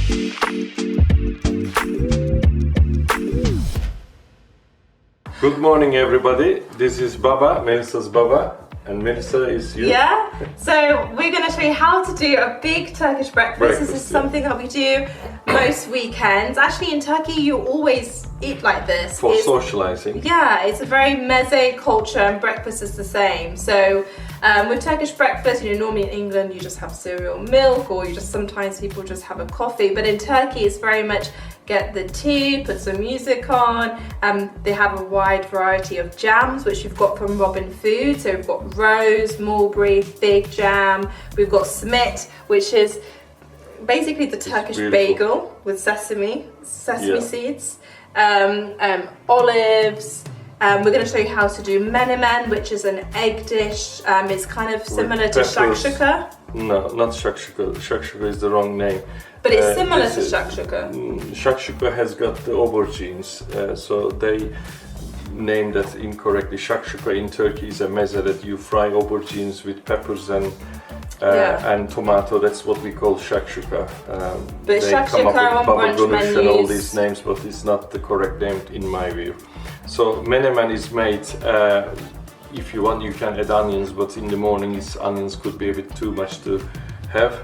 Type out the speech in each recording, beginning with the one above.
Good morning, everybody. This is Baba, Melissa's Baba, and Melissa is you. Yeah, so we're going to show you how to do a big Turkish breakfast. This is something that we do most weekends. Actually, in Turkey, you always eat like this. For socializing. Yeah, it's a very meze culture, and breakfast is the same. So with Turkish breakfast, normally in England, you just have cereal, milk, or you just sometimes people just have a coffee. But in Turkey, it's very much get the tea, put some music on. They have a wide variety of jams, which you've got from Robin Food. So we've got rose, mulberry, fig jam. We've got smit, which is basically the Turkish bagel with sesame seeds, olives. We're going to show you how to do menemen, which is an egg dish. It's kind of similar to shakshuka. No, not shakshuka. Shakshuka is the wrong name. But it's similar to shakshuka. Shakshuka has got the aubergines, so they named that incorrectly. Shakshuka in Turkey is a meze that you fry aubergines with peppers and tomato. That's what we call shakshuka. But they shakshuka come up on with baba brunch ganoush menus and all these names, but it's not the correct name in my view. So menemen is made. If you want, you can add onions, but in the morning, onions could be a bit too much to have.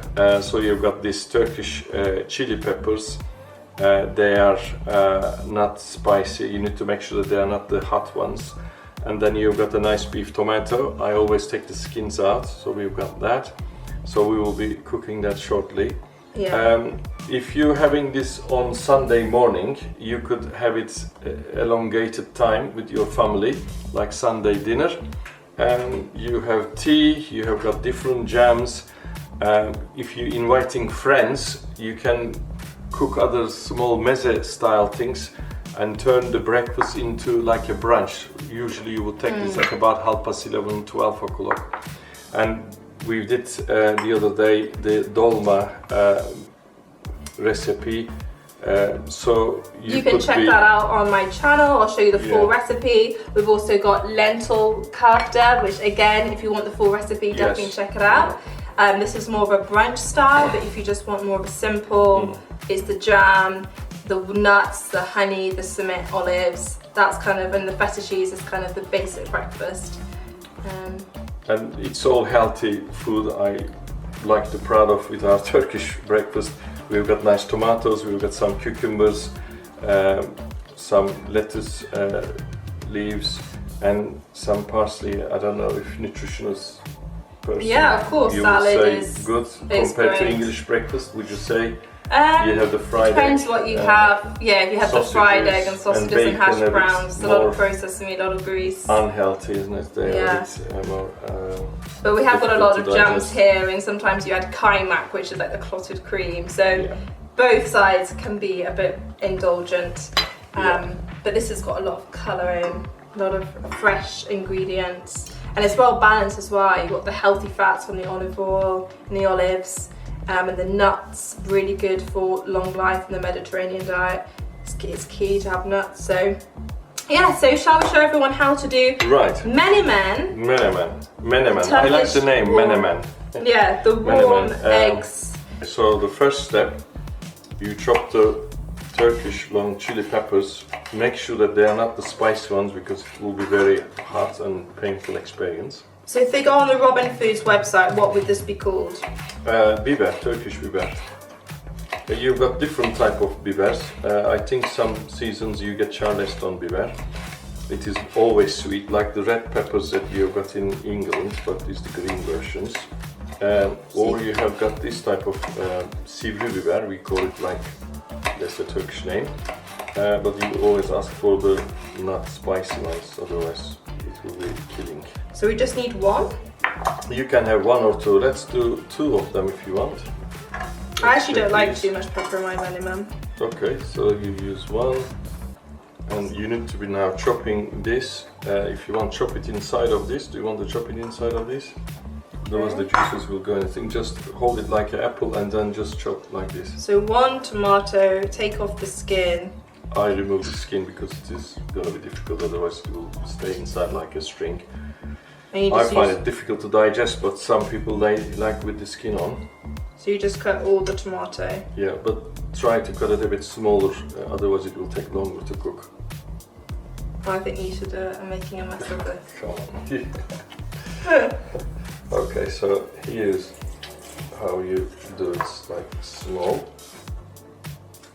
So you've got these Turkish chili peppers. They are not spicy. You need to make sure that they are not the hot ones. And then you've got a nice beef tomato. I always take the skins out, so we've got that. So we will be cooking that shortly. Yeah. If you're having this on Sunday morning, you could have it elongated time with your family, like Sunday dinner. You have tea, you have got different jams. If you're inviting friends, you can cook other small meze style things and turn the breakfast into like a brunch. Usually you would take this at about 11:30, 12 o'clock. And we did the other day the dolma recipe, so you can check that out on my channel. I'll show you the full recipe. We've also got lentil kafta, which again, if you want the full recipe, definitely check it out. This is more of a brunch style, but if you just want more of a simple, it's the jam, the nuts, the honey, the simit, olives. That's kind of, and the feta cheese is kind of the basic breakfast. And it's all healthy food. I like to proud of with our Turkish breakfast. We've got nice tomatoes, we've got some cucumbers, some lettuce leaves, and some parsley. I don't know if nutritionist person. Yeah, of course, you salad would say is good compared to English breakfast. Would you say? You have the fried depends egg, what you have. Yeah, if you have the fried egg and sausages and hash browns, a lot of processed meat, a lot of grease. Unhealthy, isn't it? They are a bit more, but we have got a lot of jams here, and sometimes you add kaymak, which is like the clotted cream. So both sides can be a bit indulgent. But this has got a lot of colouring, a lot of fresh ingredients, and it's well balanced as well. You've got the healthy fats from the olive oil and the olives. And the nuts, really good for long life in the Mediterranean diet. It's key to have nuts. So yeah, so shall we show everyone how to do menemen? Menemen. I like the name menemen. Yeah, the warm eggs. So the first step, you chop the Turkish long chili peppers. Make sure that they are not the spicy ones, because it will be very hot and painful experience. So if they go on the Robin Foods website, what would this be called? Biber, Turkish biber. You've got different type of bibers. I think some seasons you get Charleston biber. It is always sweet, like the red peppers that you've got in England, but it's the green versions. Or you have got this type of sivri biber, we call it like, that's the Turkish name. But you always ask for the not spicy ones, otherwise it will be killing. So we just need one? You can have one or two. Let's do two of them if you want. I actually don't like too much pepper in my menemen. Okay, so you use one. And you need to be now chopping this. If you want, chop it inside of this. Do you want to chop it inside of this? Otherwise the juices will go in. I think just hold it like an apple and then just chop like this. So one tomato, take off the skin. I remove the skin because it is going to be difficult, otherwise it will stay inside like a string. I find it difficult to digest, but some people they like with the skin on. So you just cut all the tomato? Yeah, but try to cut it a bit smaller, otherwise it will take longer to cook. I think you should do it. I'm making a mess of this. Come on. Okay, so here's how you do it, like small.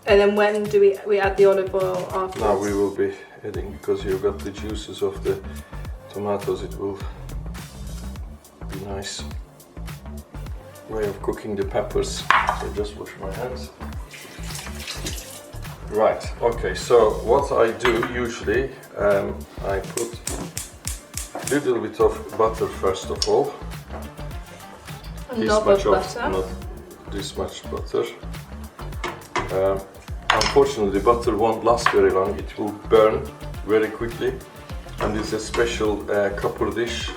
And then when do we add the olive oil afterwards? Now we will be adding, because you've got the juices of the tomatoes, it will be nice way of cooking the peppers. So just wash my hands. Right, okay, so what I do usually, I put a little bit of butter first of all. Not this much butter. Unfortunately, the butter won't last very long. It will burn very quickly. And this is a special copper dish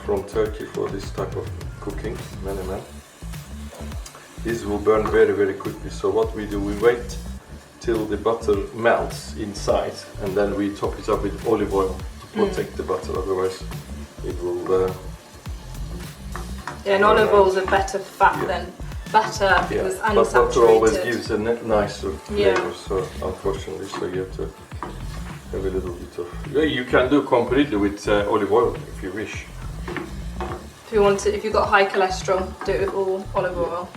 from Turkey for this type of cooking, menemen. This will burn very, very quickly. So what we do, we wait till the butter melts inside, and then we top it up with olive oil to protect the butter. Otherwise, it will. Yeah, and olive oil is a better fat than butter because unsaturated. But butter always gives a nicer flavor. So unfortunately, so you have to have a little bit of. Yeah, you can do completely with olive oil if you wish. If you want to, if you've got high cholesterol, do it with all olive oil.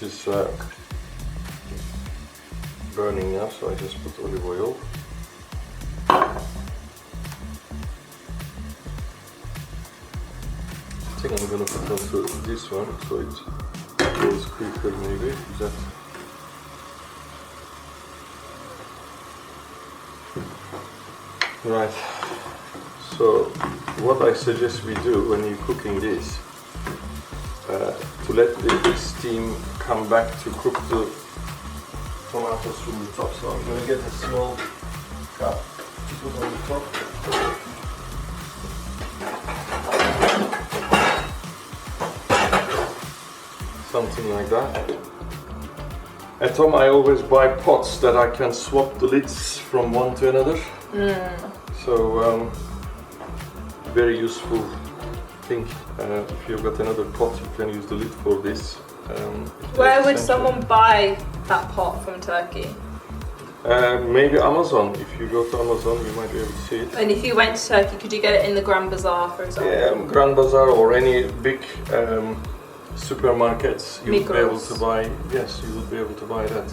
This is burning now, so I just put olive oil. I think I'm gonna put also this one, so it goes quicker maybe. Is that? Right. So what I suggest we do when you're cooking this, to let the steam come back to cook the tomatoes from the top. So I'm going to get a small cup to put on the top. Something like that. At home I always buy pots that I can swap the lids from one to another. So very useful thing. If you've got another pot, you can use the lid for this. Where would someone buy that pot from Turkey? Maybe Amazon. If you go to Amazon, you might be able to see it. And if you went to Turkey, could you get it in the Grand Bazaar, for example? Yeah, Grand Bazaar or any big supermarkets, you would be able to buy. Yes, you would be able to buy that.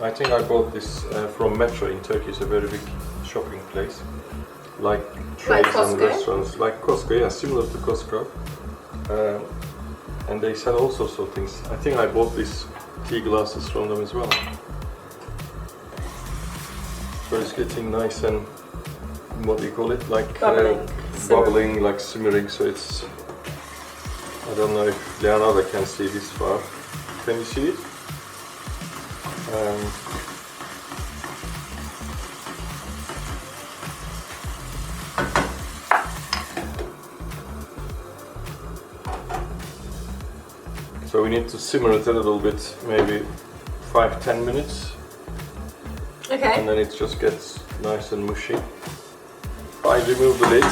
I think I bought this from Metro in Turkey. It's a very big shopping place, like trades and restaurants, like Costco. Yeah, similar to Costco. And they sell all sorts of things. I think I bought these tea glasses from them as well. So it's getting nice and, what do you call it, like bubbling, like simmering. So it's, I don't know if Leonardo can see this far. Can you see it? So we need to simmer it a little bit, maybe 5-10 minutes. Okay. And then it just gets nice and mushy. I remove the lid.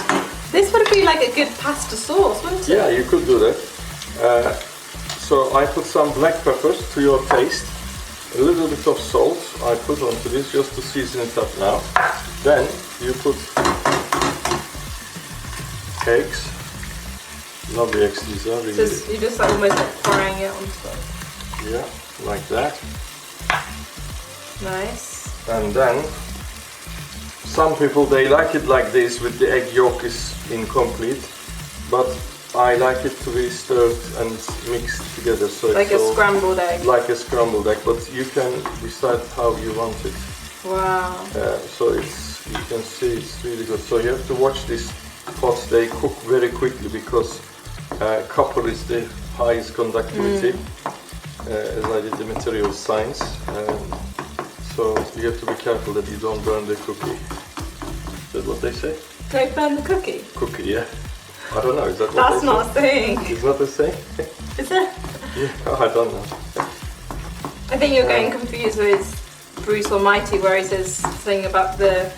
This would be like a good pasta sauce, wouldn't it? Yeah, you could do that. So I put some black peppers to your taste, a little bit of salt I put onto this just to season it up now. Then you put eggs. Lovely eggs these are. Really. You just like almost like frying it on top. Yeah, like that. Nice. And then some people, they like it like this with the egg yolk is incomplete, but I like it to be stirred and mixed together, so like it's a scrambled egg. Like a scrambled egg, but you can decide how you want it. Wow. So it's, you can see it's really good. So you have to watch these pots, they cook very quickly because copper is the highest conductivity, as I did the material science. So you have to be careful that you don't burn the cookie. Is that what they say? Don't burn the cookie? Cookie, yeah. I don't know, is that what That's they not say? a thing. It's not a saying? Is it? Yeah, I don't know. I think you're getting confused with Bruce Almighty where he says something about the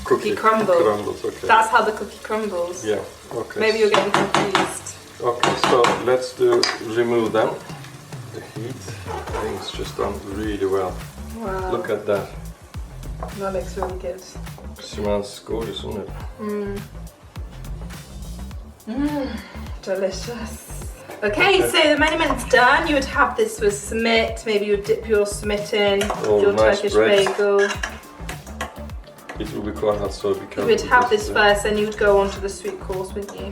cookie crumble. Crumbles, okay. That's how the cookie crumbles. Yeah, okay. Maybe you're getting confused. Okay, so let's remove them. The heat, I think it's just done really well. Wow. Look at that. That looks really good. Smells gorgeous, doesn't it? Delicious. Okay, so the menemen's done. You would have this with simit. Maybe you would dip your simit in, your nice Turkish bread. bagel. It will be quite hot, so be careful. You would have this first, and you would go on to the sweet course, wouldn't you?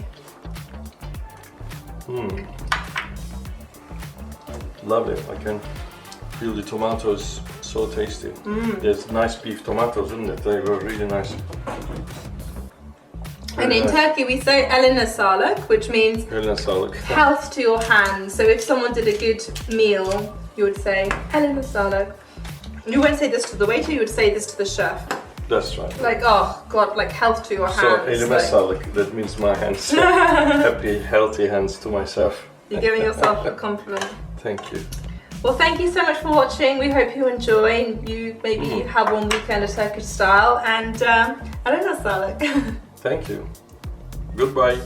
Lovely. I can feel the tomatoes. So tasty. There's nice beef tomatoes, isn't it? They were really nice. And in Turkey we say eline sağlık, which means Eline sağlık. health to your hands. So if someone did a good meal, you would say eline sağlık. You wouldn't say this to the waiter, you would say this to the chef. That's right. Like, oh God, like health to your hands. So elime sağlık, that means my hands. Happy, healthy hands to myself. You're giving yourself a compliment. Thank you. Well, thank you so much for watching. We hope you enjoy and you maybe have one weekend of Turkish style. And eline sağlık. Thank you. Goodbye.